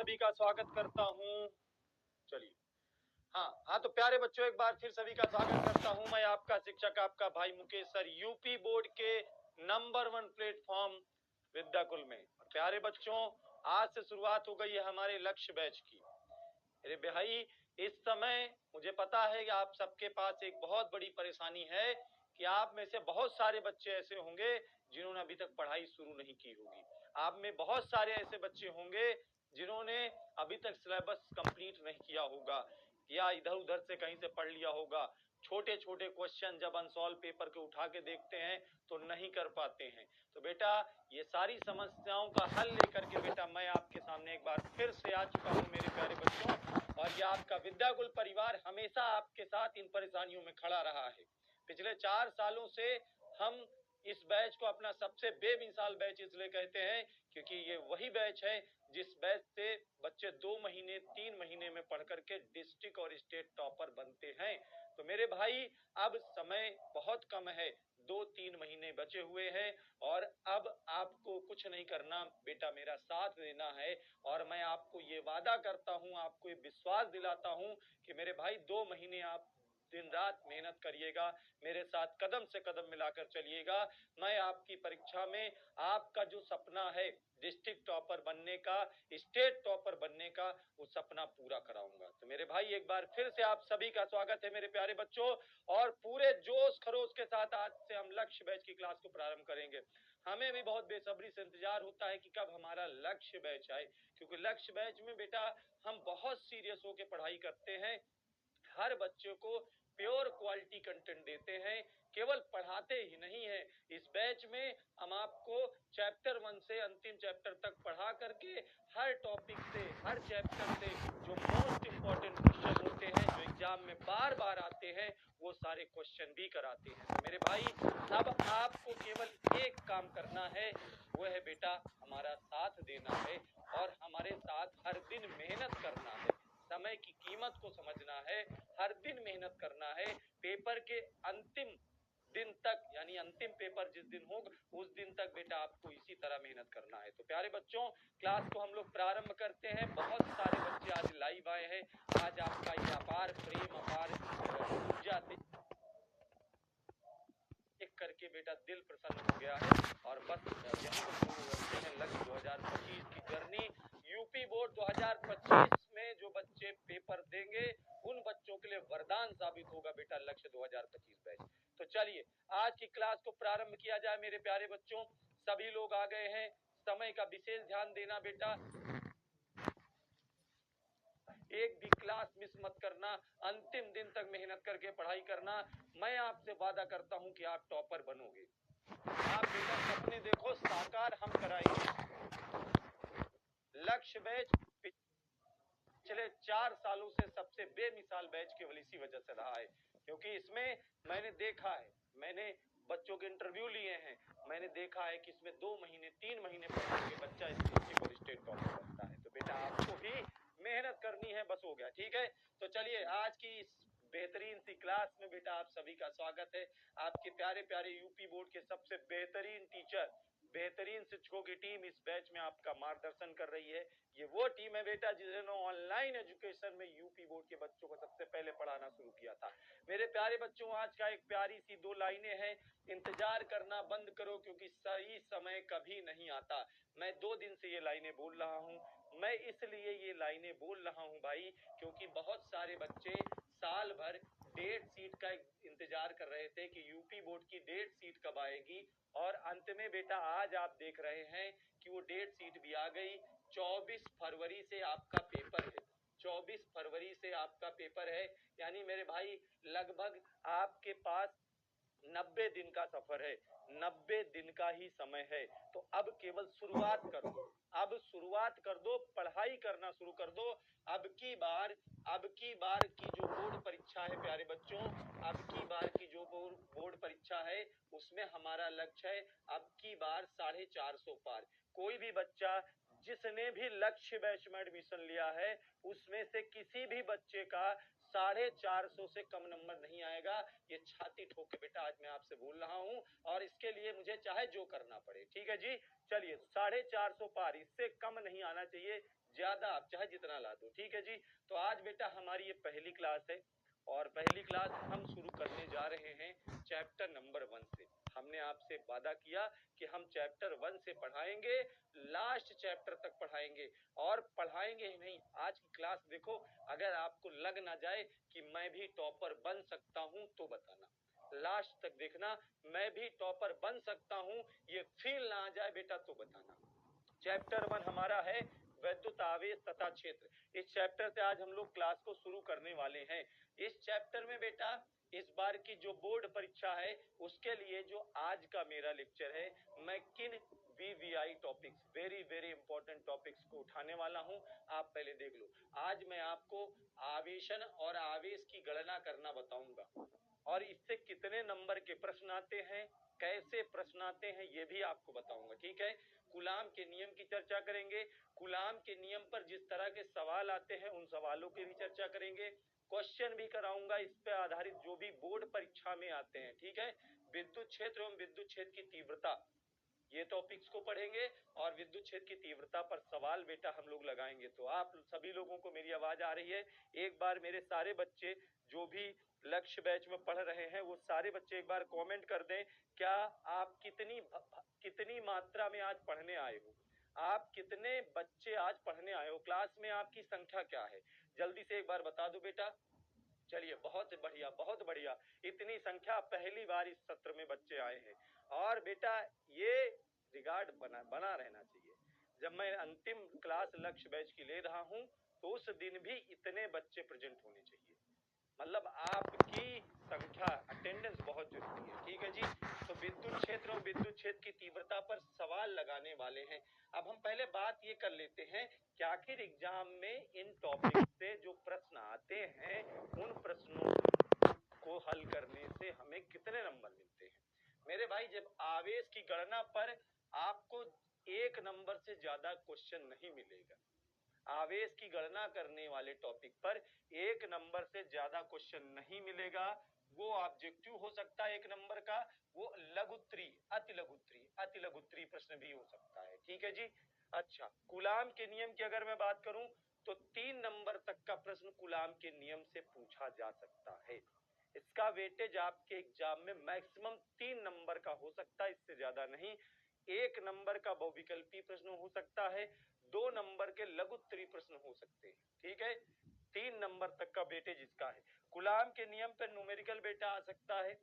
सभी का स्वागत करता हूँ। चलिए, हाँ तो प्यारे बच्चों, एक बार फिर सभी का स्वागत करता हूँ। मैं आपका शिक्षक, आपका भाई मुकेश सर, यूपी बोर्ड के नंबर 1 प्लेटफॉर्म विद्याकुल में। प्यारे बच्चों, आज से शुरुआत हो गई है हमारे लक्ष्य बैच की। अरे भाई, इस समय मुझे पता है कि आप सबके पास एक बहुत बड़ी परेशानी है कि आप में से बहुत सारे बच्चे ऐसे होंगे जिन्होंने अभी तक पढ़ाई शुरू नहीं की होगी। आप में बहुत सारे ऐसे बच्चे होंगे जिन्होंने अभी तक सिलेबस कंप्लीट नहीं किया होगा या इधर उधर से कहीं से पढ़ लिया होगा। छोटे छोटे क्वेश्चन जब अनसॉल्व पेपर के उठा के देखते हैं तो नहीं कर पाते हैं। तो बेटा, ये सारी समस्याओं का हल लेकर के बेटा मैं आपके सामने एक बार फिर से आ चुका हूँ मेरे प्यारे बच्चों। और ये आपका विद्याकुल परिवार हमेशा आपके साथ इन परेशानियों में खड़ा रहा है। पिछले 4 सालों से हम इस बैच को अपना सबसे बेमिसाल बैच इसलिए कहते हैं क्योंकि ये वही बैच है जिस बैच से बच्चे 2 महीने 3 महीने में पढ़ करके डिस्ट्रिक्ट और स्टेट टॉपर बनते हैं। तो मेरे भाई, अब समय बहुत कम है, 2-3 महीने बचे हुए हैं और अब आपको कुछ नहीं करना बेटा, मेरा साथ देना है। और मैं आपको ये वादा करता हूँ, आपको ये विश्वास दिलाता हूँ कि मेरे भाई 2 महीने आप दिन रात मेहनत करिएगा, मेरे साथ कदम से कदम मिलाकर चलिएगा। मैं आपकी परीक्षा में आपका जो सपना है डिस्ट्रिक्ट टॉपर बनने का, स्टेट टॉपर बनने का, वो सपना पूरा कराऊंगा। तो मेरे भाई, एक बार फिर से आप सभी का स्वागत है मेरे प्यारे बच्चों। और पूरे जोश खरोश के साथ आज से हम लक्ष्य बैच की क्लास को प्रारंभ करेंगे। हमें भी बहुत बेसब्री से इंतजार होता है कि कब हमारा लक्ष्य बैच आए, क्योंकि लक्ष्य बैच में बेटा हम बहुत सीरियस होकर पढ़ाई करते हैं। हर बच्चे को प्योर क्वालिटी कंटेंट देते हैं, केवल पढ़ाते ही नहीं है। इस बैच में हम आपको चैप्टर 1 से अंतिम चैप्टर तक पढ़ा करके हर टॉपिक से, हर चैप्टर से जो मोस्ट इंपॉर्टेंट क्वेश्चन होते हैं, जो एग्जाम में बार बार आते हैं, वो सारे क्वेश्चन भी कराते हैं। तो मेरे भाई, अब आपको केवल एक काम करना है, वो है बेटा हमारा साथ देना है और हमारे साथ हर दिन मेहनत करना है। समय की कीमत को समझना है, हर दिन मेहनत करना है। पेपर के अंतिम दिन तक, यानी अंतिम पेपर जिस दिन होगा उस दिन तक बेटा आपको इसी तरह मेहनत करना है। तो प्यारे बच्चों, क्लास को हम लोग प्रारंभ करते हैं। बहुत सारे बच्चे आज लाइव आए हैं। आज आपका ये अपार प्रेम, अपार ऊर्जा देख करके बेटा दिल प्रसन्न हो गया है। और बस यही तो शुरू करते हैं लक्ष्य 2025 की जर्नी। यूपी बोर्ड 2025 में जो बच्चे पेपर देंगे उन बच्चों के लिए वरदान साबित होगा बेटा लक्ष्य 2025 बैच। तो चलिए आज की क्लास को प्रारंभ किया जाए मेरे प्यारे बच्चों। सभी लोग आ गए हैं, समय का विशेष ध्यान देना बेटा, एक भी क्लास मिस मत करना, अंतिम दिन तक मेहनत करके पढ़ाई करना। मैं आपसे वादा करता हूं कि आप टॉपर बनोगे। आप बेटा सपने देखो, साकार हम कराएंगे। लक्ष्य बैच पिछले 4 सालों से सबसे बेमिसाल बैच केवल इसी वजह से रहा है क्योंकि इसमें मैंने देखा है, मैंने बच्चों के इंटरव्यू लिए हैं, मैंने देखा है कि इसमें 2 महीने 3 महीने पढ़ने के बच्चा डिस्ट्रिक्ट और स्टेट टॉपर बनता है। तो बेटा आपको भी मेहनत करनी है, बस हो गया, ठीक है। तो चलिए आज की इस बेहतरीन सी क्लास में बेटा आप सभी का स्वागत है। आपके प्यारे प्यारे यूपी बोर्ड के सबसे बेहतरीन टीचर, बेहतरीन शिक्षकों की टीम इस बैच में आपका मार्गदर्शन कर रही है। ये वो टीम है बेटा जिन्होंने ऑनलाइन एजुकेशन में यूपी बोर्ड के बच्चों को सबसे पहले पढ़ाना शुरू किया था। मेरे प्यारे बच्चों, आज का एक प्यारी सी 2 लाइनें हैं। इंतजार करना बंद करो क्योंकि सही समय कभी नहीं आता। मैं 2 दिन से ये लाइनें बोल रहा हूँ। मैं इसलिए ये लाइनें बोल रहा हूँ भाई क्योंकि बहुत सारे बच्चे साल भर डेट शीट का इंतजार कर रहे थे कि यूपी बोर्ड की डेट शीट कब आएगी। और अंत में बेटा आज आप देख रहे हैं कि वो डेट शीट भी आ गई। 24 फरवरी से आपका पेपर है, 24 फरवरी से आपका पेपर है। यानी मेरे भाई लगभग आपके पास 90 दिन का सफर है, 90 दिन का ही समय है। तो अब केवल शुरुआत कर दो, अब शुरुआत कर दो, पढ़ाई करना शुरू कर दो। अब की बार की जो बोर्ड परीक्षा है प्यारे बच्चों, अब की बार की जो बोर्ड परीक्षा है उसमें हमारा लक्ष्य है अब की बार 450 पार। कोई भी बच्चा जिसने भी लक्ष्य बैच में एडमिशन लिया है उसमें से किसी भी बच्चे का 450 से कम नंबर नहीं आएगा। ये छाती ठोक के बेटा आज मैं आपसे बोल रहा हूँ और इसके लिए मुझे चाहे जो करना पड़े, ठीक है जी। चलिए 450 पार, इससे कम नहीं आना चाहिए। ज्यादा आप चाहे जितना ला दो, ठीक है जी। तो आज बेटा हमारी ये पहली क्लास है और पहली क्लास हम शुरू करने जा रहे हैं चैप्टर नंबर 1 से। हमने आपसे वादा किया कि हम चैप्टर 1 से पढ़ाएंगे, लास्ट चैप्टर तक पढ़ाएंगे और पढ़ाएंगे ही नहीं। आज की क्लास देखो, अगर आपको लग ना जाए कि मैं भी टॉपर बन सकता हूं तो बताना, लास्ट तक देखना, मैं भी टॉपर बन सकता हूं ये फील ना आ जाए बेटा तो बताना। चैप्टर 1 हमारा है वैद्युत आवेश तथा क्षेत्र। इस चैप्टर से आज हम लोग क्लास को शुरू करने वाले हैं। इस चैप्टर में बेटा इस बार की जो बोर्ड परीक्षा है उसके लिए जो आज का मेरा लेक्चर है, मैं किन VVI topics, very very important topics को उठाने वाला हूं, आप पहले देख लो। आज मैं आपको आवेशन और आवेश की गणना करना बताऊंगा और इससे कितने नंबर के प्रश्न आते हैं, कैसे प्रश्न आते हैं ये भी आपको बताऊंगा, ठीक है। कूलाम के नियम की चर्चा करेंगे, कूलाम के नियम पर जिस तरह के सवाल आते हैं उन सवालों की भी चर्चा करेंगे, क्वेश्चन भी कराऊंगा इस पे आधारित जो भी बोर्ड परीक्षा में आते हैं, ठीक है। विद्युत क्षेत्र एवं विद्युत क्षेत्र की तीव्रता, ये टॉपिक्स को पढ़ेंगे और विद्युत क्षेत्र की तीव्रता पर सवाल बेटा हम लोग लगाएंगे। तो आप सभी लोगों को मेरी आवाज आ रही है? एक बार मेरे सारे बच्चे जो भी लक्ष्य बैच में पढ़ रहे हैं वो सारे बच्चे एक बार कमेंट कर दें, क्या आप कितनी मात्रा में आज पढ़ने आए हो, आप कितने बच्चे आज पढ़ने आए हो, क्लास में आपकी संख्या क्या है, जल्दी से एक बार बता दो बेटा। चलिए बहुत बढ़िया बहुत बढ़िया, इतनी संख्या पहली बार इस सत्र में बच्चे आए हैं। और बेटा ये रिगार्ड बना रहना चाहिए, जब मैं अंतिम क्लास लक्ष्य बैच की ले रहा हूं तो उस दिन भी इतने बच्चे प्रेजेंट होने चाहिए, मतलब आपकी संख्या, अटेंडेंस बहुत जरूरी है, ठीक है जी। तो विद्युत क्षेत्र और विद्युत क्षेत्र की तीव्रता पर सवाल लगाने वाले हैं। अब हम पहले बात ये कर लेते हैं कि आखिर एग्जाम में इन टॉपिक से जो प्रश्न आते हैं उन प्रश्नों को हल करने से हमें कितने नंबर मिलते हैं। मेरे भाई जब आवेश की गणना पर आपको 1 नंबर से ज्यादा क्वेश्चन नहीं मिलेगा, आवेश की गणना करने वाले टॉपिक पर 1 नंबर से ज्यादा क्वेश्चन नहीं मिलेगा। वो ऑब्जेक्टिव हो सकता है 1 नंबर का, वो लघुत्तरी, अति लघुत्तरी प्रश्न भी हो सकता है, ठीक है जी। अच्छा, कूलाम के नियम की अगर मैं बात करूं तो 3 नंबर तक का प्रश्न कूलाम के नियम से पूछा जा सकता है। इसका वेटेज आपके एग्जाम में मैक्सिमम 3 नंबर का हो सकता है, इससे ज्यादा नहीं। 1 नंबर का बहुविकल्पी प्रश्न हो सकता है, 2 नंबर के लघुत्तरी प्रश्न हो सकते हैं, ठीक है। 3 नंबर तक का वेटेज इसका है। कूलाम के नियम पर न्यूमेरिकल बेटा आ सकता है,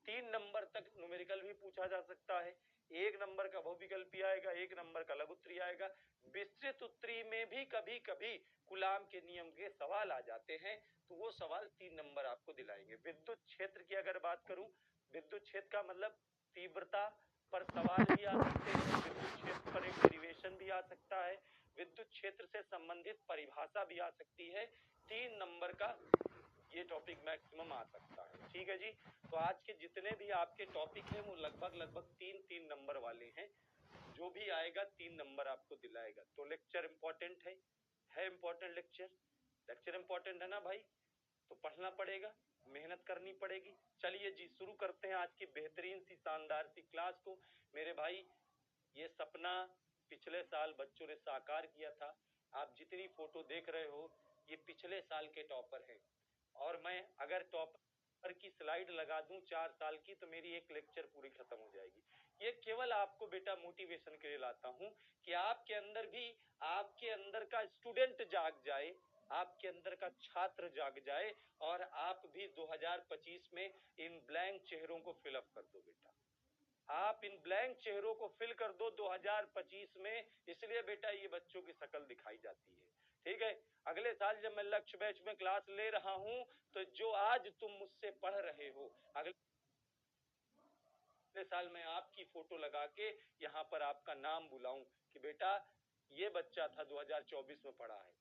3 नंबर तक न्यूमेरिकल भी पूछा जा सकता है, 1 नंबर का बहुविकल्पी आएगा, 1 नंबर का लघुत्तरी आएगा। विस्तृत उत्तरी में भी कभी कभी कूलाम के नियम के सवाल आ जाते हैं तो वो सवाल 3 नंबर आपको दिलाएंगे। विद्युत क्षेत्र की अगर बात करूं, विद्युत क्षेत्र का मतलब तीव्रता पर सवाल भी आ सकते हैं, विद्युत क्षेत्र पर एक डेरिवेशन भी आ सकता है, विद्युत क्षेत्र से संबंधित परिभाषा भी आ सकती है। 3 नंबर का ये टॉपिक मैक्सिमम आ सकता है, ठीक है जी। तो आज के जितने भी आपके टॉपिक हैं वो लगभग 3 नंबर वाले हैं, जो भी आएगा 3 नंबर आपको दिलाएगा। तो लेक्चर इंपॉर्टेंट है इंपॉर्टेंट लेक्चर इंपॉर्टेंट है ना भाई, तो पढ़ना पड़ेगा, मेहनत करनी पड़ेगी। चलिए जी शुरू करते हैं आज की बेहतरीन सी शानदार सी क्लास को। मेरे भाई ये सपना पिछले साल बच्चों ने साकार किया था, आप जितनी फोटो देख रहे हो ये पिछले साल के टॉपर हैं, और मैं अगर टॉपर की स्लाइड लगा दूं 4 साल की तो मेरी एक लेक्चर पूरी खत्म हो जाएगी। ये केवल आपको बेटा मोटिवेशन के लिए लाता हूं कि आपके अंदर भी, आपके अंदर का स्टूडेंट जाग जाए, आपके अंदर का छात्र जाग जाए और आप भी 2025 में इन ब्लैंक चेहरों को फिलअप कर दो बेटा, आप इन ब्लैंक चेहरों को फिल कर दो 2025 में। इसलिए बेटा ये बच्चों की शक्ल दिखाई जाती है, ठीक है। अगले साल जब मैं लक्ष्य बैच में क्लास ले रहा हूं तो जो आज तुम मुझसे पढ़ रहे हो, अगले साल मैं आपकी फोटो लगा के यहाँ पर आपका नाम बुलाऊं कि बेटा ये बच्चा था 2024 में पढ़ा है।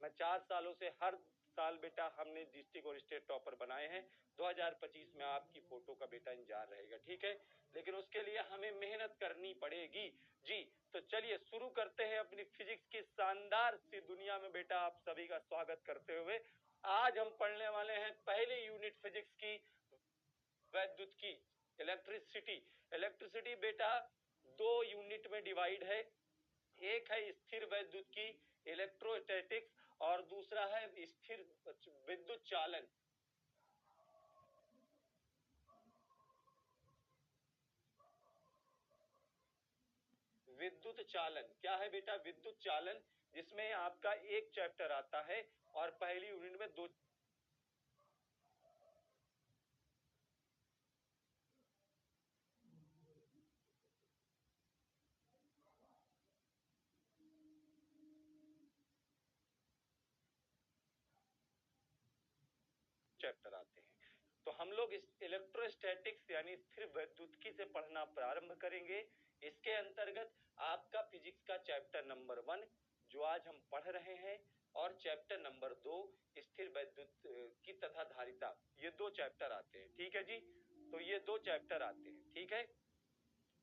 मैं 4 सालों से हर साल बेटा हमने डिस्ट्रिक्ट और स्टेट टॉपर बनाए हैं, 2025 में आपकी फोटो का बेटा इंतजार रहेगा, ठीक है। लेकिन उसके लिए हमें मेहनत करनी पड़ेगी जी। तो चलिए शुरू करते हैं अपनी फिजिक्स की शानदार सी दुनिया में बेटा आप सभी का स्वागत करते हुए। आज हम पढ़ने वाले हैं पहली यूनिट फिजिक्स की, वैद्युत की, इलेक्ट्रिसिटी। इलेक्ट्रिसिटी बेटा 2 यूनिट में डिवाइड है, एक है स्थिर वैद्युत की, इलेक्ट्रोस्टैटिक्स, और दूसरा है स्थिर विद्युत चालन। विद्युत चालन क्या है बेटा? विद्युत चालन, जिसमें आपका एक चैप्टर आता है और पहली यूनिट में 2 चैप्टर आते हैं। तो हम लोग इस इलेक्ट्रोस्टैटिक्स यानी स्थिर वैद्युतिकी से पढ़ना प्रारंभ करेंगे। इसके अंतर्गत आपका फिजिक्स का चैप्टर नंबर 1 जो आज हम पढ़ रहे हैं, और चैप्टर नंबर 2 स्थिर वैद्युतिकी तथा धारिता, ये 2 चैप्टर आते हैं। ठीक है जी, तो ये 2 चैप्टर आते हैं। ठीक है,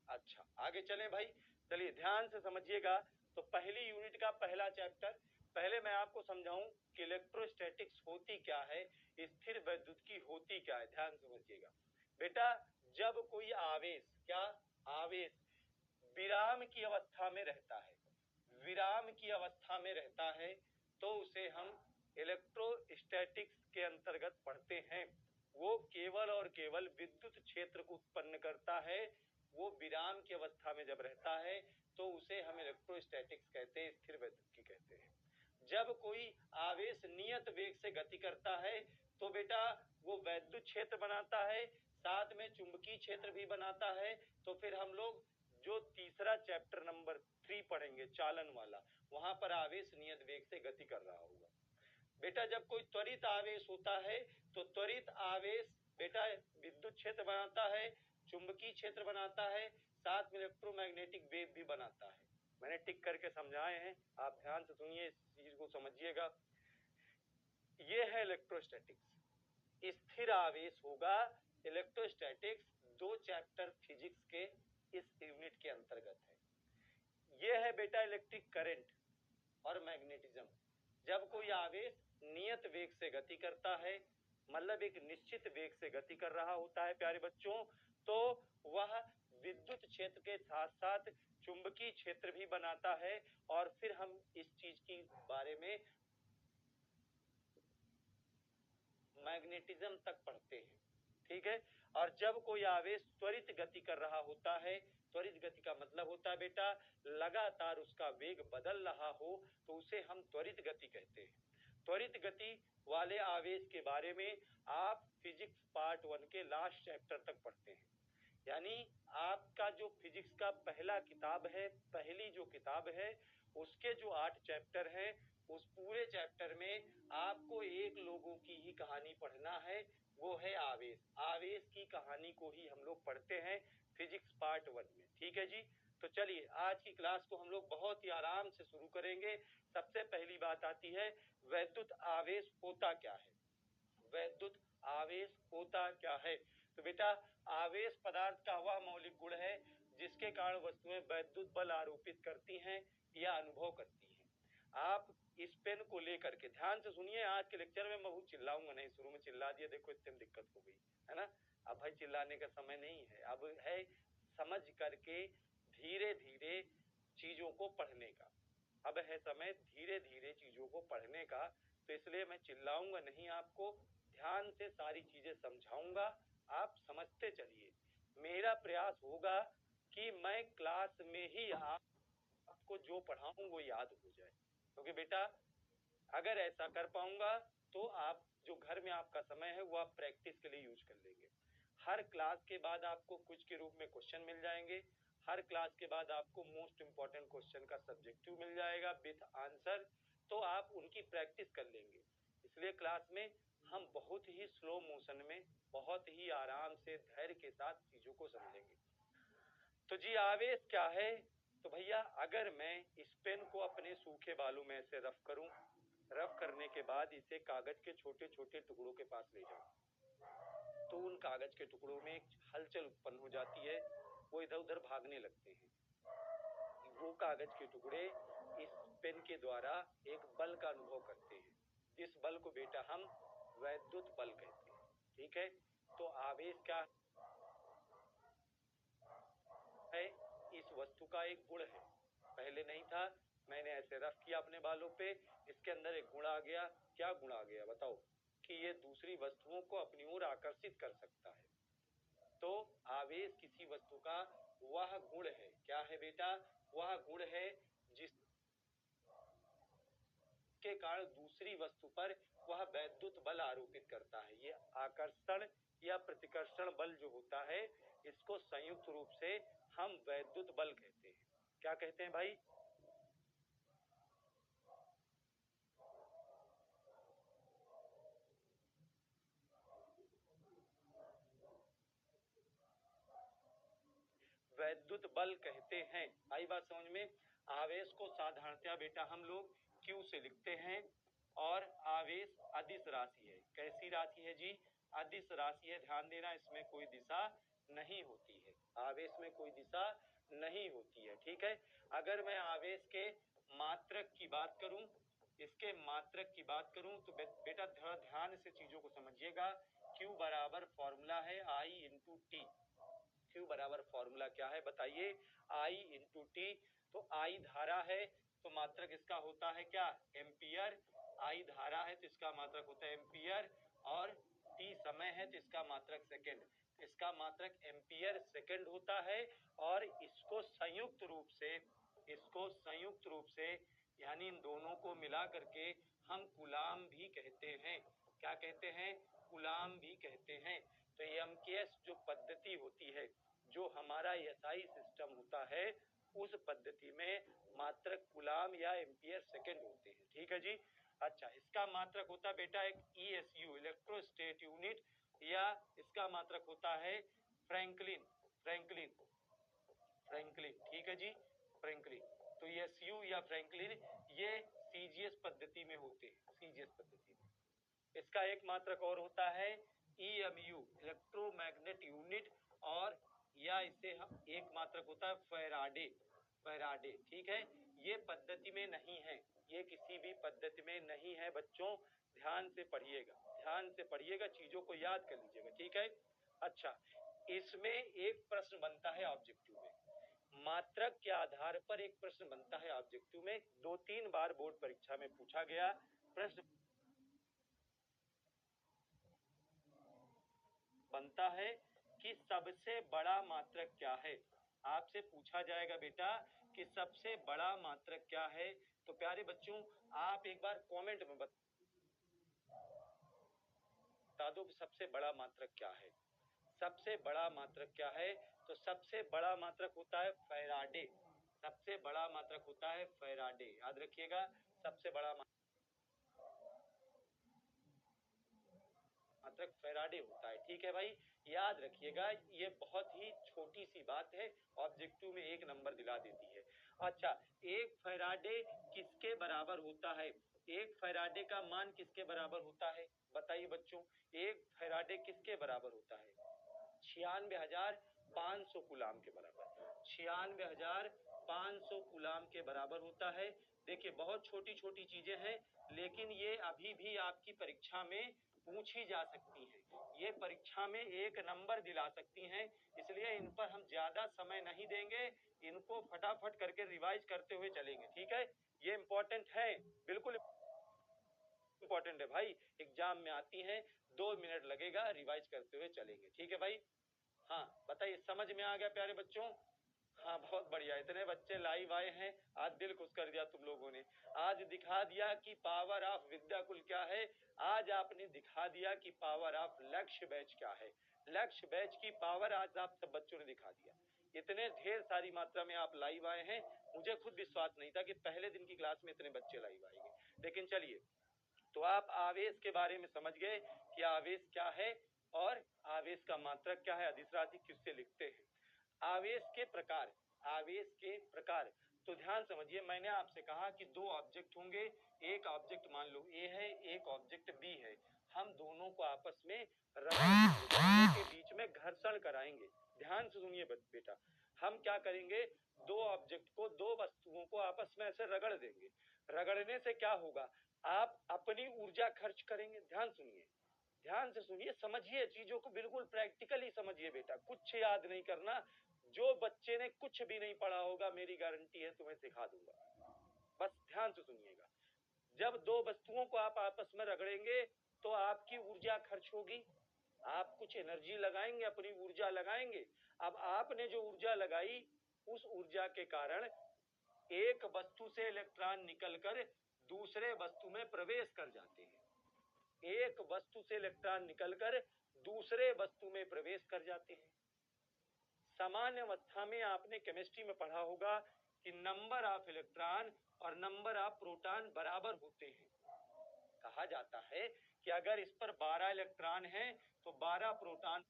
अच्छा आगे चलें भाई, चलिए ध्यान से समझिएगा। तो पहली यूनिट का पहला चैप्टर, पहले मैं आपको समझाऊं कि इलेक्ट्रोस्टैटिक्स होती क्या है, स्थिर वैद्युतिकी होती क्या है। ध्यान समझिएगा बेटा, जब कोई आवेश, क्या आवेश विराम की अवस्था में रहता है, विराम की अवस्था में रहता है, तो उसे हम इलेक्ट्रोस्टैटिक्स के अंतर्गत पढ़ते हैं। वो केवल और केवल विद्युत क्षेत्र को उत्पन्न करता है। वो विराम की अवस्था में जब रहता है तो उसे हम इलेक्ट्रोस्टैटिक्स कहते हैं, स्थिर वैद्युतिकी कहते हैं। जब कोई आवेश नियत वेग से गति करता है तो बेटा वो वैद्युत क्षेत्र बनाता है, साथ में चुंबकीय क्षेत्र भी बनाता है। तो फिर हम लोग जो तीसरा चैप्टर नंबर 3 पढ़ेंगे, चालन वाला, वहां पर आवेश नियत वेग से गति कर रहा होगा। बेटा जब कोई त्वरित आवेश होता है तो त्वरित आवेश बेटा विद्युत क्षेत्र बनाता है, चुंबकीय क्षेत्र बनाता है, साथ में इलेक्ट्रोमैग्नेटिक वेव भी बनाता है। मैंने टिक करके समझाए हैं, आप ध्यान से सुनिए, इस चीज को समझिएगा। ये है इलेक्ट्रोस्टैटिक्स। स्थिर आवेश होगा इलेक्ट्रोस्टैटिक्स, 2 चैप्टर फिजिक्स के इस यूनिट के अंतर्गत है। ये है बेटा इलेक्ट्रिक करंट और मैग्नेटिज्म। जब कोई आवेश नियत वेग से गति करता है, मतलब एक निश्चित वेग से गति कर रहा होता है प्यारे बच्चों, तो वह विद्युत क्षेत्र के साथ साथ चुंबकीय क्षेत्र भी बनाता है। और फिर हम इस चीज के बारे में मैग्नेटिज्म तक पढ़ते हैं। ठीक है, और जब कोई आवेश त्वरित गति कर रहा होता है, त्वरित गति का मतलब होता है बेटा लगातार उसका वेग बदल रहा हो, तो उसे हम त्वरित गति कहते हैं। त्वरित गति वाले आवेश के बारे में आप फिजिक्स पार्ट 1 के लास्ट चैप्टर तक पढ़ते हैं। यानी आपका जो फिजिक्स का पहला किताब है, पहली जो किताब है, उसके जो 8 चैप्टर हैं, उस पूरे चैप्टर में आपको एक लोगों की ही कहानी पढ़ना है, वो है आवेश। आवेश की कहानी को ही हम लोग पढ़ते हैं फिजिक्स पार्ट 1 में। ठीक है जी, तो चलिए आज की क्लास को हम लोग बहुत ही आराम से शुरू करेंगे। सबसे पहली बात आती है वैद्युत आवेश होता क्या है। वैद्युत आवेश होता क्या है? तो बेटा आवेश पदार्थ का वह मौलिक गुण है जिसके कारण वस्तुएं वैद्युत बल आरोपित करती हैं या अनुभव करती हैं। आप इस पेन को लेकर के ध्यान से सुनिए, आज के लेक्चर में मैं बहुत चिल्लाऊंगा नहीं, शुरू में चिल्ला दिया, देखो इतने में दिक्कत हो गई है ना। अब भाई चिल्लाने का समय नहीं है, अब है समझ करके धीरे धीरे चीजों को पढ़ने का। अब है समय धीरे धीरे चीजों को पढ़ने का, तो इसलिए मैं चिल्लाऊंगा नहीं, आपको ध्यान से सारी चीजें समझाऊंगा, आप समझते चलिए। मेरा प्रयास होगा कि मैं क्लास में ही आपको जो पढ़ाऊं वो याद हो जाए, क्योंकि बेटा अगर ऐसा कर पाऊंगा तो आप जो घर में आपका समय है वो आप प्रैक्टिस के लिए यूज कर लेंगे। हर क्लास के बाद आपको कुछ के रूप में क्वेश्चन मिल जाएंगे, हर क्लास के बाद आपको मोस्ट इंपॉर्टेंट क्वेश्चन का सब्जेक्टिव मिल जाएगा विथ आंसर, तो आप उनकी प्रैक्टिस कर लेंगे। इसलिए क्लास में हम बहुत ही स्लो मोशन में, बहुत ही आराम से, धैर्य के साथ चीजों को समझेंगे। तो जी आवेश क्या है? तो भैया अगर मैं इस पेन को अपने सूखे बालों में ऐसे रफ करूं, रफ करने के बाद इसे कागज के छोटे छोटे टुकड़ों के पास ले जाऊं, तो उन कागज के टुकड़ों में एक हलचल उत्पन्न हो जाती है, वो इधर उधर भागने लगते हैं। वो कागज के टुकड़े इस पेन के द्वारा एक बल का अनुभव करते हैं, इस बल को बेटा हम वैद्युत बल कहते हैं। ठीक है, तो आवेश क्या है? इस वस्तु का एक गुण है, पहले नहीं था, मैंने ऐसे रफ किया अपने बालों पे, इसके अंदर एक गुण आ गया। क्या गुण आ गया बताओ? कि ये दूसरी वस्तुओं को अपनी ओर आकर्षित कर सकता है। तो आवेश किसी वस्तु का वह गुण है, क्या है बेटा? वह गुण है जिसके कारण दूसरी वस्तु पर वह वैद्युत बल आरोपित करता है। ये आकर्षण या प्रतिकर्षण बल जो होता है, इसको संयुक्त रूप से हम वैद्युत बल कहते हैं। क्या कहते हैं भाई? वैद्युत बल कहते हैं। आई बात समझ में? आवेश को साधारणतया बेटा हम लोग Q से लिखते हैं, और आवेश अदिश राशि है। कैसी राशि है जी? अदिश राशि है। ध्यान देना, इसमें कोई दिशा नहीं होती है, आवेश में कोई दिशा नहीं होती है। ठीक है। अगर मैं आवेश के मात्रक की बात करूं, इसके मात्रक की बात करूं, तो बेटा थोड़ा ध्यान से चीजों को समझिएगा। Q बराबर फॉर्मूला है I इंटू टी। Q बराबर फॉर्मूला क्या है बताइए? I into T. तो I धारा है तो मात्रक इसका होता है क्या? एम्पियर। I धारा है तो इसका मात्रक होता है एम्पियर, और T समय है तो इसका मात्रक सेकंड। इसका मात्रक एम्पियर सेकंड होता है, और इसको संयुक्त रूप से यानी इन दोनों को मिला करके हम कूलाम भी कहते हैं। क्या कहते हैं? कूलाम भी कहते हैं। तो एमकेएस जो पद्धति होती है, जो हमारा एसआई सिस्टम होता है, उस पद्धति में मात्रक कूलाम या एम्पियर सेकंड होते हैं। ठीक है जी। अच्छा, इसका मात्रक होता है बेटा एक ईएसयू, इलेक्ट्रोस्टेट यूनिट, या इसका मात्रक होता है फ्रैंकलिन। Franklin, Franklin. ठीक है जी, फ्रैंकलिन। तो एसयू या फ्रैंकलिन ये सीजीएस पद्धति में होते हैं, सीजीएस पद्धति में। इसका एक मात्रक और होता है ईएमयू, इलेक्ट्रोमैग्नेट यूनिट, और या इसे एक मात्रक होता है फैराडे। फैराडे, ठीक है। ये पद्धति में नहीं है, ये किसी भी पद्धति में नहीं है बच्चों। ध्यान से पढ़िएगा, ध्यान से पढ़िएगा, चीजों को याद कर लीजिएगा। ठीक है। अच्छा, इसमें एक प्रश्न बनता है ऑब्जेक्टिव में, मात्रक के आधार पर एक प्रश्न बनता है ऑब्जेक्टिव में। 2-3 बार बोर्ड परीक्षा में पूछा गया प्रश्न बनता है कि सबसे बड़ा मात्रक क्या है। आपसे पूछा जाएगा बेटा कि सबसे बड़ा मात्रक क्या है। तो प्यारे बच्चों, आप एक बार कमेंट में बता दो कि सबसे बड़ा मात्रक क्या है। सबसे बड़ा मात्रक क्या है? तो सबसे बड़ा मात्रक होता है फैराडे। सबसे बड़ा मात्रक होता है फैराडे, याद रखिएगा। सबसे बड़ा मात्रक फैराडे होता है। ठीक है भाई, याद रखिएगा, ये बहुत ही छोटी सी बात है, ऑब्जेक्टिव में 1 नंबर दिला देती है। अच्छा, एक फैराडे किसके बराबर होता है? एक फैराडे का मान किसके बराबर होता है बताइए बच्चों? एक फैराडे किसके बराबर होता है? 96,500 कूलाम के बराबर। 96,500 कूलाम के बराबर होता है। देखिए, बहुत छोटी छोटी चीजें हैं, लेकिन ये अभी भी आपकी परीक्षा में पूछी जा सकती हैं। ये परीक्षा में 1 नंबर दिला सकती हैं, इसलिए इन पर हम ज्यादा समय नहीं देंगे, इनको फटाफट करके रिवाइज करते हुए चलेंगे। ठीक है, ये इम्पोर्टेंट है, बिल्कुल इम्पोर्टेंट है भाई, एग्जाम में आती हैं। 2 मिनट लगेगा, रिवाइज करते हुए चलेंगे। ठीक है भाई। हाँ बताइए, समझ में आ गया प्यारे बच्चों? हाँ बहुत बढ़िया, इतने बच्चे लाइव आए हैं, आज दिल खुश कर दिया तुम लोगों ने। आज दिखा दिया कि पावर ऑफ विद्याकुल क्या है। आज आपने दिखा दिया कि पावर ऑफ लक्ष्य बैच क्या है। लक्ष्य बैच की पावर आज आप सब बच्चों ने दिखा दिया। इतने ढेर सारी मात्रा में आप लाइव आए हैं, मुझे खुद विश्वास नहीं था कि पहले दिन की क्लास में इतने बच्चे लाइव आएंगे। लेकिन चलिए, तो आप आवेश के बारे में समझ गए कि आवेश क्या है, और आवेश का मात्रक क्या है, अदिश राशि किससे लिखते हैं। आवेश के प्रकार, आवेश के प्रकार, तो ध्यान समझिए, मैंने आपसे कहा कि 2 ऑब्जेक्ट होंगे। एक ऑब्जेक्ट मान लो ए है, एक ऑब्जेक्ट बी है। हम दोनों को आपस में रगड़ेंगे, दोनों के बीच में घर्षण कराएंगे। ध्यान से सुनिए बेटा, हम क्या करेंगे, 2 ऑब्जेक्ट को, 2 वस्तुओं को आपस में ऐसे रगड़ देंगे। रगड़ने से क्या होगा, आप अपनी ऊर्जा खर्च करेंगे। ध्यान सुनिए, ध्यान से सुनिए, समझिए चीजों को, बिल्कुल प्रैक्टिकली समझिए बेटा, कुछ याद नहीं करना। जो बच्चे ने कुछ भी नहीं पढ़ा होगा, मेरी गारंटी है तुम्हें सिखा दूंगा। बस ध्यान से सुनिएगा। जब दो वस्तुओं को आप आपस में रगड़ेंगे तो आपकी ऊर्जा खर्च होगी, आप कुछ एनर्जी लगाएंगे, अपनी ऊर्जा लगाएंगे। अब आपने जो ऊर्जा लगाई, उस ऊर्जा के कारण एक वस्तु से इलेक्ट्रॉन निकलकर दूसरे वस्तु में प्रवेश कर जाते हैं। एक वस्तु से इलेक्ट्रॉन निकलकर दूसरे वस्तु में प्रवेश कर जाते हैं। सामान्य अवस्था में आपने केमिस्ट्री में पढ़ा होगा कि नंबर ऑफ इलेक्ट्रॉन और नंबर ऑफ प्रोटॉन बराबर होते हैं। कहा जाता है कि अगर इस पर 12 इलेक्ट्रॉन हैं तो 12 प्रोटॉन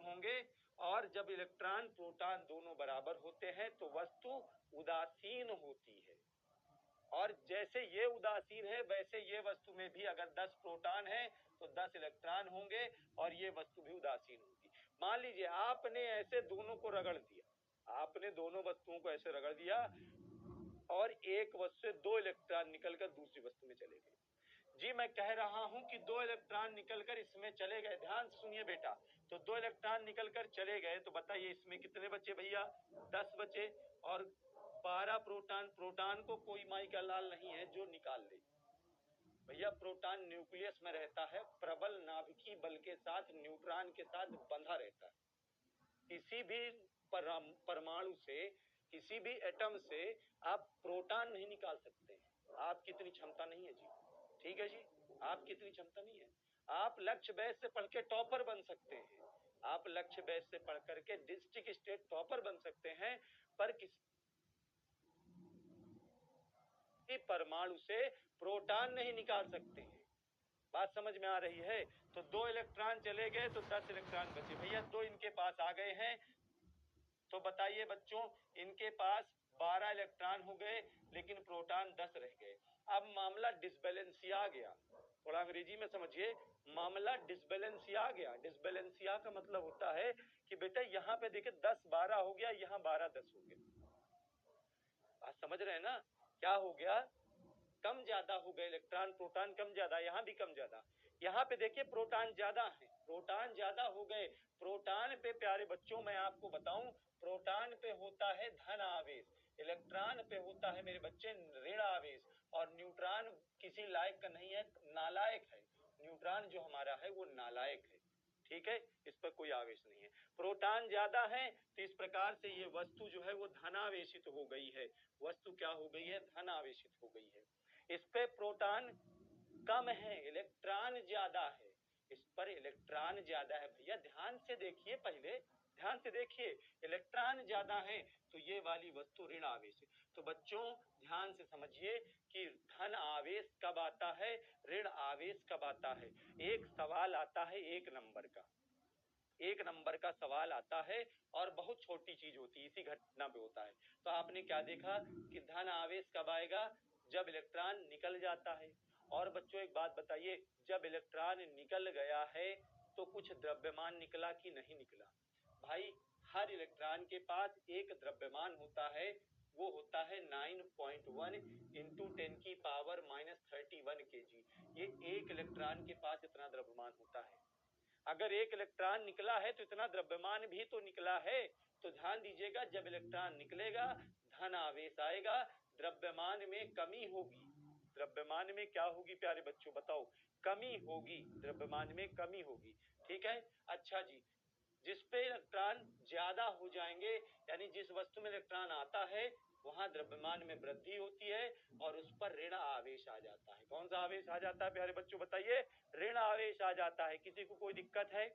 होंगे, और जब इलेक्ट्रॉन प्रोटॉन दोनों बराबर होते हैं तो वस्तु उदासीन होती है। और जैसे ये उदासीन है वैसे ये वस्तु में भी अगर 10 प्रोटॉन है तो 10 इलेक्ट्रॉन होंगे और ये वस्तु भी उदासीन होगी। मान लीजिए आपने ऐसे दोनों को रगड़ दिया, आपने दोनों वस्तुओं को ऐसे रगड़ दिया और एक वस्तु से 2 इलेक्ट्रॉन निकलकर दूसरी वस्तु में चले गए। जी मैं कह रहा हूं कि 2 इलेक्ट्रॉन निकलकर इसमें चले गए, ध्यान से सुनिए बेटा। तो 2 इलेक्ट्रॉन निकलकर चले गए तो बताइए इसमें कितने बचे भैया? 10 बचे। और 12 प्रोटॉन, प्रोटॉन को कोई माई का लाल नहीं है जो निकाल ले भैया। प्रोटॉन न्यूक्लियस में रहता है, प्रबल नाभिकीय बल के साथ न्यूट्रॉन के साथ बंधा रहता है। किसी भी परमाणु से, किसी भी एटम से आप प्रोटॉन नहीं निकाल सकते हैं। आपकी इतनी क्षमता नहीं है जी, ठीक है जी, आपकी इतनी क्षमता नहीं है। आप लक्ष्य बेस से पढ़ के टॉपर बन सकते हैं, आप लक्ष्य बेस से पढ़ करके डिस्ट्रिक्ट स्टेट टॉपर बन सकते हैं, पर किसी परमाणु से प्रोटॉन नहीं निकाल सकते हैं। बात समझ में आ रही है? तो 2 इलेक्ट्रॉन चले गए तो 10 इलेक्ट्रॉन बचे। भैया 2 इनके पास आ गए हैं, तो बताइए बच्चों इनके पास 12 इलेक्ट्रॉन हो गए लेकिन प्रोटॉन 10 रह गए। अब मामला डिसबैलेंसिया आ गया। थोड़ा अंग्रेजी में समझिए, मामला डिसबैलेंसिया आ गया। डिसबैलेंसिया का मतलब होता है कि बेटा यहाँ पे देखिए 10 12 हो गया, यहाँ 12 10 हो गया। बात समझ रहे हैं ना? क्या हो गया? कम ज्यादा हो गए इलेक्ट्रॉन, प्रोटॉन कम ज्यादा, यहाँ भी कम ज्यादा। यहाँ पे देखिए प्रोटॉन ज्यादा है, प्रोटॉन ज्यादा हो गए। प्रोटॉन पे प्यारे बच्चों मैं आपको बताऊं, प्रोटॉन पे होता है धन आवेश, इलेक्ट्रॉन पे होता है मेरे बच्चे ऋण आवेश। और न्यूट्रॉन किसी लायक का नहीं है, नालायक है। न्यूट्रॉन जो हमारा है वो नालायक है, ठीक है, इस पर कोई आवेश नहीं है। प्रोटॉन ज्यादा है तो इस प्रकार से ये वस्तु जो है वो धनावेशित हो गई है। वस्तु क्या हो गई है? धनावेशित हो गई है। इस पे प्रोटॉन कम है, इलेक्ट्रॉन ज्यादा है। इस पर इलेक्ट्रॉन ज्यादा है। भैया ध्यान से देखिए, पहले ध्यान से देखिए, इलेक्ट्रॉन ज्यादा है तो ये वाली वस्तु ऋण आवेश है। तो बच्चों ध्यान से समझिए कि धन आवेश कब आता है, ऋण आवेश कब आता है। एक सवाल आता है 1 नंबर का, 1 नंबर का सवाल आता है और बहुत छोटी चीज होती है, इसी घटना पे होता है। तो आपने क्या देखा कि धन आवेश कब आएगा? जब इलेक्ट्रॉन निकल जाता है। और बच्चों एक बात बताइए, जब इलेक्ट्रॉन निकल गया है तो कुछ द्रव्यमान निकला कि नहीं निकला? भाई हर इलेक्ट्रॉन के पास एक द्रव्यमान होता है, वो होता है 9.1 इंटू 10 की पावर -31 kg। ये एक इलेक्ट्रॉन के पास इतना द्रव्यमान होता है। अगर एक इलेक्ट्रॉन निकला है तो इतना द्रव्यमान भी तो निकला है। तो ध्यान दीजिएगा, जब इलेक्ट्रॉन निकलेगा धन आवेश आएगा, द्रव्यमान में कमी होगी। द्रव्यमान में क्या होगी प्यारे बच्चों बताओ? कमी होगी, द्रव्यमान में कमी होगी, ठीक है। अच्छा जी, जिस पे इलेक्ट्रॉन ज्यादा हो जाएंगे, यानी जिस वस्तु में इलेक्ट्रॉन आता है वहां द्रव्यमान में वृद्धि होती है और उस पर ऋण आवेश आ जाता है। कौन सा आवेश आ जाता है प्यारे बच्चों बताइए? ऋण आवेश आ जाता है। किसी को कोई दिक्कत है?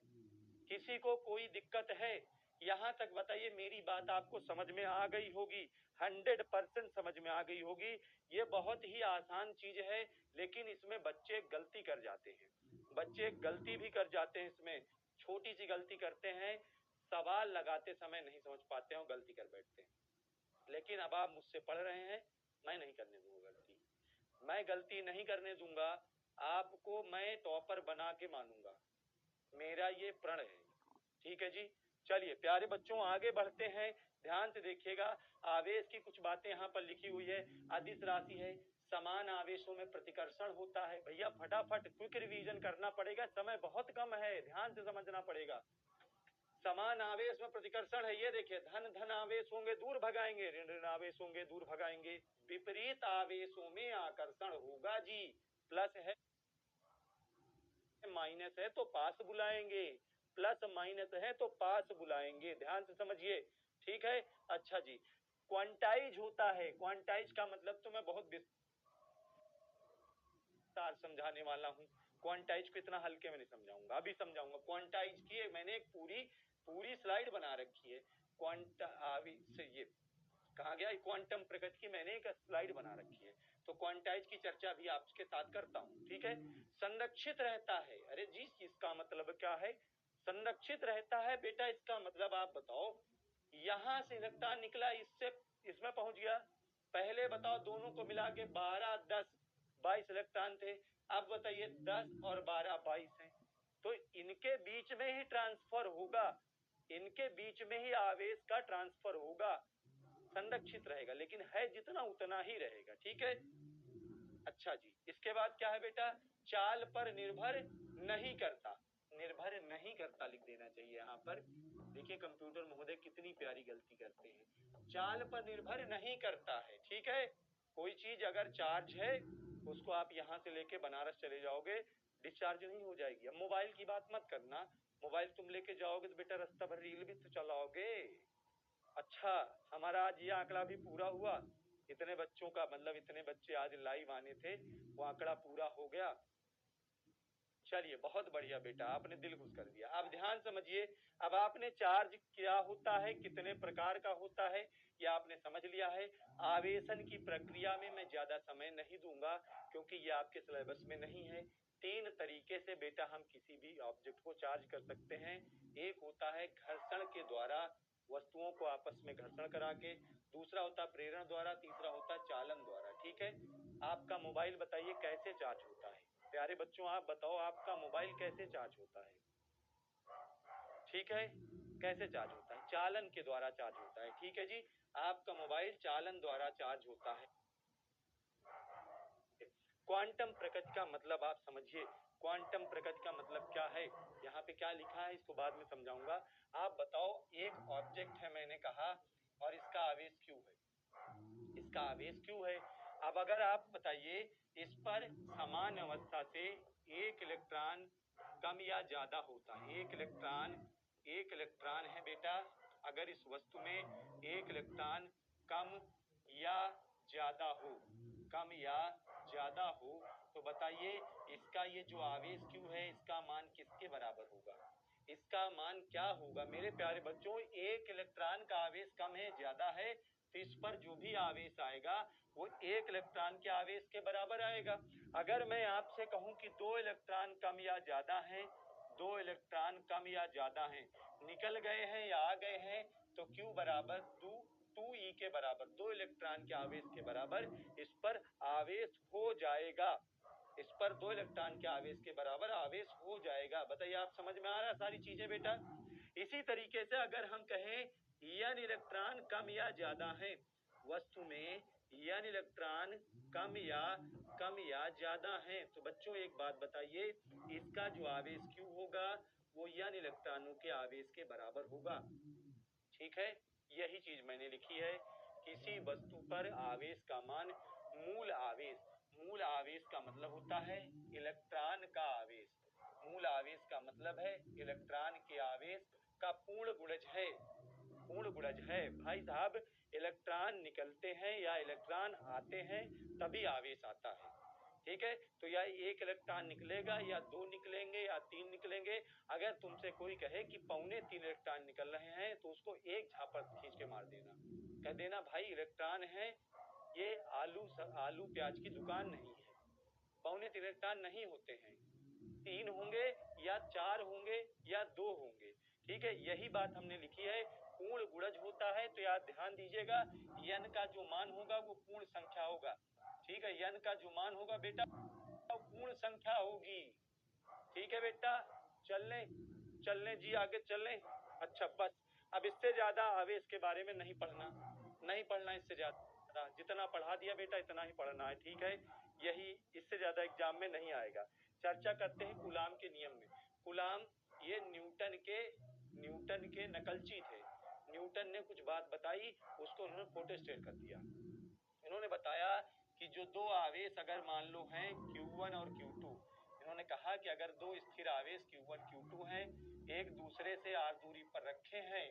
किसी को कोई दिक्कत है? यहाँ तक बताइए, मेरी बात आपको समझ में आ गई होगी, 100% समझ में आ गई होगी। ये बहुत ही आसान चीज है, लेकिन इसमें बच्चे गलती कर जाते हैं। बच्चे गलती भी कर जाते हैं, इसमें छोटी सी गलती करते हैं, सवाल लगाते समय नहीं समझ पाते हैं और गलती कर बैठते हैं। लेकिन अब आप मुझसे पढ़ रहे हैं, मैं नहीं करने दूंगा गलती, मैं गलती नहीं करने दूंगा। आपको मैं टॉपर बना के मानूंगा, मेरा ये प्रण है, ठीक है जी। चलिए प्यारे बच्चों आगे बढ़ते हैं, ध्यान से देखिएगा। आवेश की कुछ बातें यहाँ पर लिखी हुई है। अदिश राशि है, समान आवेशों में प्रतिकर्षण होता है। भैया फटाफट क्विक रिवीजन करना पड़ेगा, समय बहुत कम है, ध्यान से समझना पड़ेगा। समान आवेश में प्रतिकर्षण है, ये देखिए, धन धन आवेश होंगे दूर भगाएंगे, ऋण ऋण आवेश होंगे दूर भगाएंगे। विपरीत आवेशों में आकर्षण होगा जी। प्लस है माइनस है तो पास बुलाएंगे, प्लस माइनस है तो पास बुलाएंगे, ध्यान से समझिए, ठीक है। अच्छा जी, क्वांटाइज होता है, क्वांटाइज का मतलब तो मैं बहुत विस्तार समझाने वाला हूँ। क्वांटाइज को इतना हल्के में नहीं समझाऊंगा, अभी समझाऊंगा। क्वांटाइज की मैंने एक पूरी स्लाइड बना रखी है। ये कहा गया क्वांटम प्रकृति की मैंने एक स्लाइड बना रखी है, तो क्वांटाइज की चर्चा भी आपके साथ करता हूँ, ठीक है। संरक्षित रहता है, अरे जी इसका मतलब क्या है? संरक्षित रहता है बेटा, इसका मतलब आप बताओ, यहाँ से इलेक्ट्रॉन निकला, इससे इसमें पहुंच गया, पहले बताओ दोनों को मिला के 12 10 22 इलेक्ट्रॉन थे, अब बताइए 10 और 12 22 है, तो इनके बीच में ही ट्रांसफर होगा, इनके बीच में ही आवेश का ट्रांसफर होगा। संरक्षित रहेगा, लेकिन है जितना उतना ही रहेगा, ठीक है। अच्छा जी, इसके बाद क्या है बेटा? चाल पर निर्भर नहीं करता, निर्भर नहीं करता लिख देना चाहिए यहाँ पर। देखिए कंप्यूटर महोदय कितनी प्यारी गलती करते हैं, चाल पर निर्भर नहीं करता है, ठीक है। कोई चीज अगर चार्ज है, उसको आप यहाँ से लेके बनारस चले जाओगे, डिस्चार्ज नहीं हो जाएगी। अब मोबाइल की बात मत करना, मोबाइल तुम लेके जाओगे तो बेटा रास्ता भर रील भी तो चलाओगे। अच्छा, हमारा आज ये आंकड़ा भी पूरा हुआ, इतने बच्चों का, मतलब इतने बच्चे आज लाइव आने थे, वो आंकड़ा पूरा हो गया। चलिए बहुत बढ़िया बेटा, आपने दिल खुश कर दिया। अब ध्यान समझिए, अब आपने चार्ज क्या होता है, कितने प्रकार का होता है, ये आपने समझ लिया है। आवेशन की प्रक्रिया में मैं ज्यादा समय नहीं दूंगा, क्योंकि ये आपके सिलेबस में नहीं है। 3 तरीके से बेटा हम किसी भी ऑब्जेक्ट को चार्ज कर सकते हैं। एक होता है घर्षण के द्वारा, वस्तुओं को आपस में घर्षण करा के, दूसरा होता है प्रेरण द्वारा, तीसरा होता है चालन द्वारा, ठीक है। आपका मोबाइल बताइए कैसे चार्ज होता है? प्यारे बच्चों आप बताओ, आपका मोबाइल कैसे चार्ज होता है? ठीक है, कैसे चार्ज होता है? चालन के द्वारा चार्ज होता है, ठीक है जी। आपका मोबाइल चालन द्वारा चार्ज होता है। क्वांटम प्रकृति का मतलब आप समझिए, क्वांटम प्रकृति का मतलब क्या है, यहाँ पे क्या लिखा है इसको बाद में समझाऊंगा। आप बताओ, एक ऑब्जेक्ट है मैंने कहा, और इसका आवेश क्यों है, इसका आवेश क्यों है? अब अगर आप बताइए, इस पर समान अवस्था से एक इलेक्ट्रॉन कम या ज्यादा होता है, एक इलेक्ट्रॉन है बेटा, अगर इस वस्तु में एक इलेक्ट्रॉन कम या ज्यादा हो, कम या ज्यादा हो, तो बताइए इसका ये जो आवेश क्यों है, इसका मान किसके बराबर होगा? इसका मान क्या होगा मेरे प्यारे बच्चों? एक इलेक्ट्रॉन का आवेश कम है ज्यादा है, तो इस पर जो भी आवेश आएगा वो एक इलेक्ट्रॉन के आवेश के बराबर आएगा। अगर मैं आपसे कहूं कि 2 इलेक्ट्रॉन कम या ज्यादा हैं, 2 इलेक्ट्रॉन कम या ज्यादा हैं, निकल गए हैं या आ गए हैं, तो Q बराबर 2E के बराबर, 2 इलेक्ट्रॉन के आवेश के बराबर इस पर आवेश हो जाएगा, इस पर 2 इलेक्ट्रॉन के आवेश के बराबर आवेश हो जाएगा। बताइए आप समझ में आ रहा है सारी चीजें बेटा? इसी तरीके से अगर हम कहें n इलेक्ट्रॉन कम या ज्यादा है, वस्तु में n इलेक्ट्रॉन कम या ज्यादा है, तो बच्चों एक बात बताइए, इसका जो आवेश Q होगा वो n इलेक्ट्रॉनों के आवेश के बराबर होगा, ठीक है। यही चीज मैंने लिखी है, किसी वस्तु पर आवेश का मान मूल आवेश, मूल आवेश का मतलब होता है इलेक्ट्रॉन का आवेश, मूल आवेश का मतलब है इलेक्ट्रॉन के आवेश का पूर्ण गुणज है, पूर्ण गुणज है। भाई साहब, इलेक्ट्रॉन निकलते हैं या इलेक्ट्रॉन आते हैं तभी आवेश आता है, ठीक है। तो या एक इलेक्ट्रॉन निकलेगा या 2 निकलेंगे या 3 निकलेंगे। अगर तुमसे कोई कहे कि 2.25 इलेक्ट्रॉन निकल रहे हैं, तो उसको एक झापड़ खींच के मार देना, कह देना भाई इलेक्ट्रॉन है, ये आलू प्याज की दुकान नहीं है, 2.25 इलेक्ट्रॉन नहीं होते हैं, 3 होंगे या 4 होंगे या 2 होंगे, ठीक है। यही बात हमने लिखी है, पूर्ण गुणज होता है, तो याद ध्यान दीजिएगा, n का जो मान होगा वो पूर्ण संख्या होगा, ठीक है। n का जो मान होगा बेटा पूर्ण संख्या होगी, ठीक है बेटा। चलने जी, आगे चलने। अच्छा बस, अब इससे ज्यादा आवेश के बारे में नहीं पढ़ना, नहीं पढ़ना इससे ज्यादा, जितना पढ़ा दिया बेटा इतना ही पढ़ना है, ठीक है, यही, इससे ज्यादा एग्जाम में नहीं आएगा। चर्चा करते हैं कूलाम के नियम में। कूलाम ये न्यूटन के नकलची थे। न्यूटन ने कुछ बात बताई, उसको उन्होंने फोटोस्टेट कर दिया। इन्होंने बताया कि जो दो आवेश अगर मान लो हैं Q1 और Q2, इन्होंने कहा कि अगर दो स्थिर आवेश Q1 Q2 हैं, एक दूसरे से r दूरी पर रखे हैं,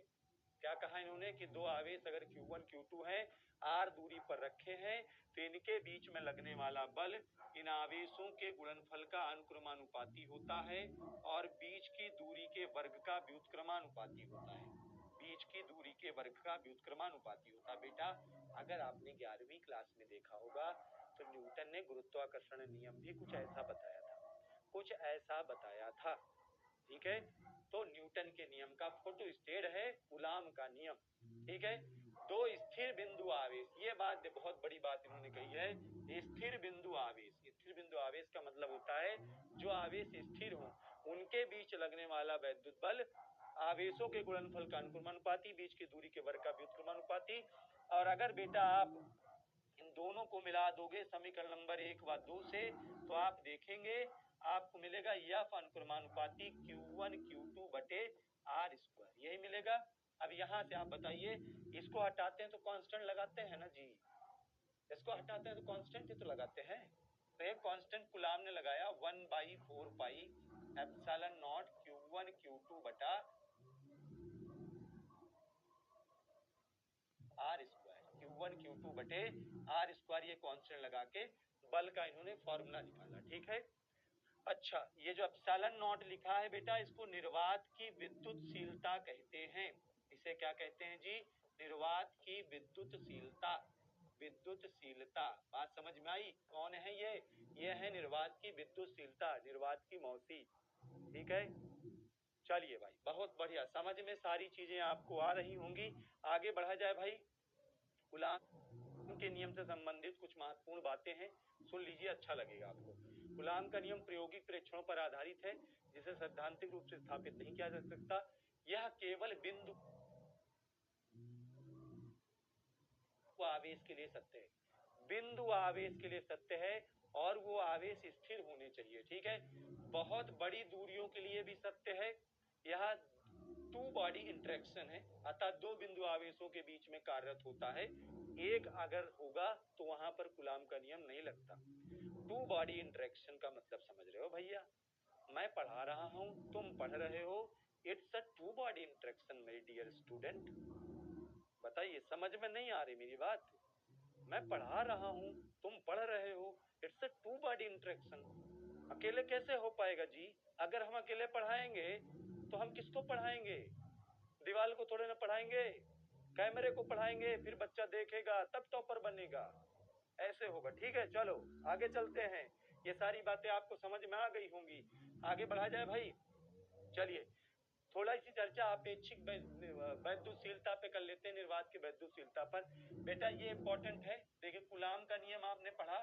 क्या कहा इन्होंने कि दो आवेश अगर Q1 Q2 हैं, r दूरी पर रखे हैं, तो इनके बीच में लगने वाला बल इन आवेशों के गुणनफल का अनुक्रमानुपाती होता है और बीच की दूरी के वर्ग का व्युत्क्रमानुपाती होता है। बीच की दूरी के वर्ग का व्युत्क्रमानुपाती होता है। बेटा अगर आपने 11वीं क्लास में देखा होगा तो न्यूटन ने गुरुत्वाकर्षण नियम भी कुछ ऐसा बताया था, ठीक है। तो न्यूटन के नियम का फोटोस्टेट है कूलाम का नियम, ठीक है। दो स्थिर बिंदु आवेश, ये बात बहुत बड़ी बात इन्होंने कही है, स्थिर बिंदु आवेश। स्थिर बिंदु आवेश का मतलब होता है जो आवेश स्थिर हो उनके बीच लगने वाला वैद्युत बल आवेशों के गुणनफल का अनुक्रमानुपाती, बीच की दूरी के वर्ग का व्युत्क्रमानुपाती। और अगर बेटा आप इन दोनों को मिला दोगे समीकरण नंबर 1 व 2 से, तो आप देखेंगे आपको मिलेगा F अनुक्रमानुपाती Q1 Q2 बटे R स्क्वायर, यही मिलेगा। अब यहाँ से आप बताइए, इसको हटाते हैं तो कांस्टेंट लगाते हैं ना जी, इसको हटाते हैं तो कांस्टेंट ही तो लगाते हैं। तो एक कांस्टेंट कूलाम ने लगाया 1/4 pi epsilon not Q1 Q2 बटा R स्क्वायर, Q1 Q2 बटे R स्क्वायर, ये कांस्टेंट लगा के बल का इन्होंने फॉर्मूला निकाला, ठीक है। अच्छा, ये जो एप्सिलॉन नॉट लिखा है बेटा, इसको निर्वात की विद्युतशीलता कहते हैं। इसे क्या कहते हैं जी? निर्वात की विद्युतशीलता। विद्युतशीलता, बात समझ में आई? कौन है ये है निर्वात की विद्युतशीलता, निर्वात की मौसी, ठीक है। चलिए भाई, बहुत बढ़िया, समझ में सारी चीजें आपको आ रही होंगी। आगे बढ़ा जाए भाई। कूलाम के नियम से संबंधित कुछ महत्वपूर्ण बातें हैं, सुन लीजिए, अच्छा लगेगा आपको। कूलाम का नियम प्रायोगिक परीक्षणों पर आधारित है, जिसे सैद्धांतिक रूप से स्थापित नहीं किया जा सकता। यह केवल बिंदु आवेश के लिए सत्य है, बिंदु आवेश के लिए सत्य है, और वो आवेश स्थिर होने चाहिए, ठीक है। बहुत बड़ी दूरियों के लिए भी सत्य है। यह टू बॉडी इंटरेक्शन है, अतः दो बिंदु आवेशों के बीच में कार्यरत होता है। एक अगर होगा तो वहां पर कूलाम का नियम नहीं लगता। टू बॉडी इंटरेक्शन का मतलब समझ रहे हो भैया? मैं पढ़ा रहा हूं, तुम पढ़ रहे हो, it's a two body interaction मेरे डियर स्टूडेंट। बताइए, समझ में नहीं आ रही मेरी बात? मैं पढ़ा रहा हूं, तुम पढ़ रहे हो, it's a two body interaction. अकेले कैसे हो पाएगा जी? अगर हम अकेले पढ़ाएंगे तो हम किसको पढ़ाएंगे? दीवाल को थोड़े ना पढ़ाएंगे, कैमरे को पढ़ाएंगे, फिर बच्चा देखेगा तब टॉपर बनेगा, ऐसे होगा, ठीक है। चलो आगे चलते हैं, ये सारी बातें आपको समझ में आ गई होंगी। आगे बढ़ा जाए भाई। चलिए थोड़ा सी चर्चा अपेक्षिक वैद्युतशीलता पे कर लेते हैं, निर्वात की वैद्युतशीलता पर। बेटा ये इंपॉर्टेंट है, देखिए कूलाम का नियम आपने पढ़ा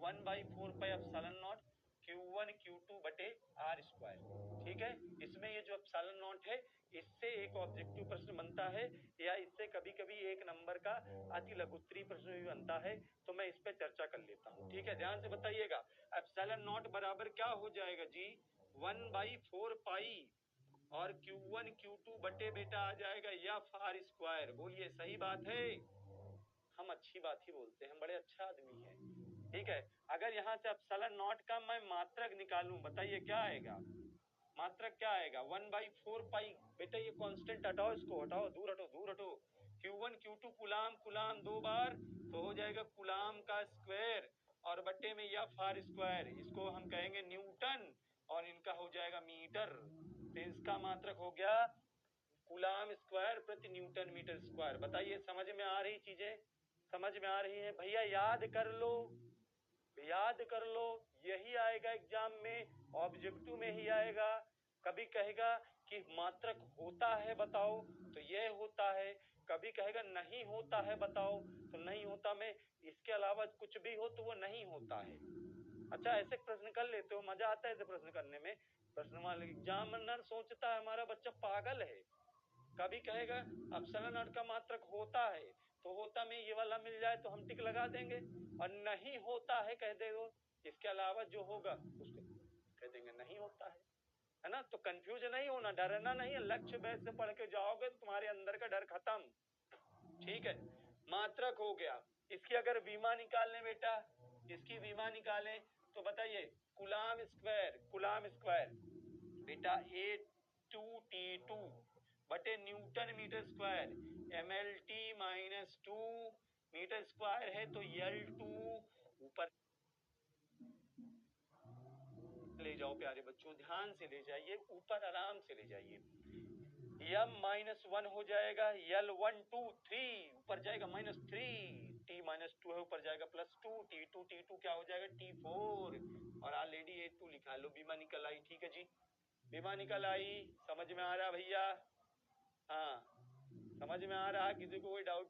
1/4 pi epsilon not Q1 Q2 बटे R स्क्वायर, ठीक है। इसमें ये जो एप्सिलॉन नॉट है, इससे एक ऑब्जेक्टिव प्रश्न बनता है, या इससे कभी कभी एक नंबर का अति लघुत्तरीय प्रश्न भी बनता है, तो मैं इस पे चर्चा कर लेता हूँ, ठीक है। ध्यान से बताइएगा, एप्सिलॉन नॉट बराबर क्या हो जाएगा जी? 1/4 पाई और Q1 Q2 बटे बेटा आ जाएगा F R स्क्वायर। बोलिए सही बात है? हम अच्छी बात ही बोलते हैं, बड़े अच्छा आदमी है, ठीक है। अगर यहाँ से एप्सिलॉन नॉट का मैं मात्रक निकालूं, बताइए क्या आएगा? मात्रक क्या आएगा? 1/4 पाई। बेटा ये कांस्टेंट हटाओ, इसको हटाओ, दूर हटो, दूर हटो। Q1 Q2 कूलाम कूलाम दो बार तो हो जाएगा कूलाम का स्क्वायर, और बट्टे में F R स्क्वायर, इसको हम कहेंगे न्यूटन, और इनका हो जाएगा मीटर। तो इसका मात्रक हो गया कूलाम स्क्वायर प्रति न्यूटन मीटर स्क्वायर। बताइए समझ में आ रही चीजें? समझ में आ रही है भैया? याद कर लो, याद कर लो, यही आएगा एग्जाम में, ऑब्जेक्टिव में ही आएगा। कभी कहेगा कि मात्रक होता है बताओ, तो ये होता है। कभी कहेगा नहीं होता है बताओ, तो नहीं होता में इसके अलावा कुछ भी हो तो वो नहीं होता है। अच्छा, ऐसे प्रश्न कर लेते हो, मजा आता है ऐसे प्रश्न करने में। प्रश्न वाले एग्जामिनर सोचता है हमारा बच्चा पागल है। कभी कहेगा एप्सिलॉन नॉट का मात्रक होता है, तो होता में ये वाला मिल जाए तो हम टिक लगा देंगे, और नहीं होता है कह दे दो, इसके अलावा जो होगा उसको कह देंगे नहीं होता है ना। तो कंफ्यूज नहीं होना, डरना नहीं है, लक्ष्य बेस से पढ़ के जाओगे तो तुम्हारे अंदर का डर खत्म। ठीक है, मात्रक हो गया। इसकी अगर बीमा निकालने बेटा, इसकी बीमा निकालें तो बताइए, कुलाम स्क्वायर बेटा A2T2 बटे newton metre square, MLT minus 2 metre square है तो L2 ऊपर ले जाओ प्यारे बच्चों, ध्यान से ले जाइए, ऊपर आराम से ले जाइए। M-1 हो जाएगा, L1 2 3 ऊपर जाएगा -3, T-2 है ऊपर जाएगा +2, T2 क्या हो जाएगा T4, और ऑलरेडी A2 लिखा लो, बीमा निकल आई। ठीक है जी, बीमा निकल आई, समझ में आ रहा भैया? हाँ समझ में आ रहा, किसी को कोई डाउट